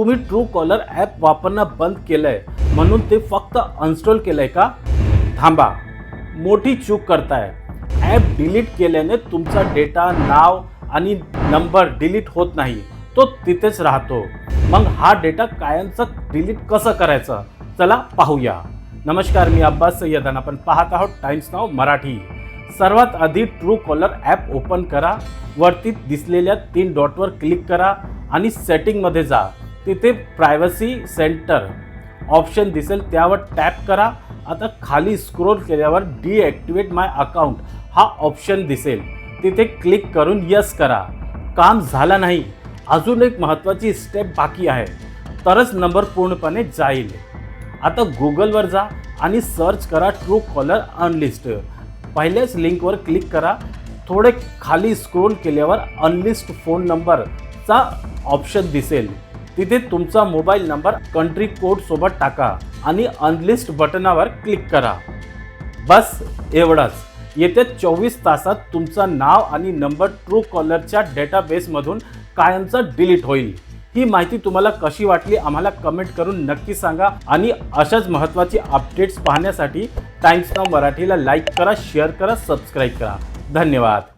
तुम्ही Truecaller app वापरणं बंद केलंय म्हणून ते फक्त अनइन्स्टॉल केलंय का? थांबा, मोठी चूक करताय. ॲप डिलीट केल्याने तुमचा डेटा, नाव आणि नंबर डिलीट होत नाही, तो तिथेच राहतो. मग हा डेटा कायमचा डिलीट कसं करायचं? चला पाहूया. नमस्कार, मी अब्बास सय्यद आणि आपण पाहत आहोत टाइम्स नाव मराठी. सर्वात आधी ट्रूकॉलर ॲप ओपन करा. वरती दिसलेल्या 3 डॉटवर क्लिक करा आणि सेटिंगमध्ये जा. तिथे प्रायव्हसी सेंटर ऑप्शन दिसेल, त्यावर टॅप करा. आता खाली स्क्रोल केल्यावर डिॲक्टिवेट माय अकाउंट हा ऑप्शन दिसेल, तिथे क्लिक करून यस करा. काम झालं नाही, अजून एक महत्त्वाची स्टेप बाकी आहे, तरच नंबर पूर्णपणे जाईल. आता गुगलवर जा आणि सर्च करा ट्रूकॉलर अनलिस्ट. पहिल्याच लिंकवर क्लिक करा. थोडे खाली स्क्रोल केल्यावर अनलिस्ट फोन नंबरचा ऑप्शन दिसेल, तिथे तुमचा मोबाईल नंबर कंट्री कोड सोबत टाका आणि अनलिस्ट बटनावर क्लिक करा. बस एवढंच. येत्या 24 तासात तुमचं नाव आणि नंबर ट्रूकॉलरच्या डेटाबेसमधून कायमचा डिलीट होईल. ही माहिती तुम्हाला कशी वाटली आम्हाला कमेंट करून नक्की सांगा आणि अशाच महत्त्वाची अपडेट्स पाहण्यासाठी टाइम्स नाव मराठीला लाईक करा, शेअर करा, सबस्क्राईब करा. धन्यवाद.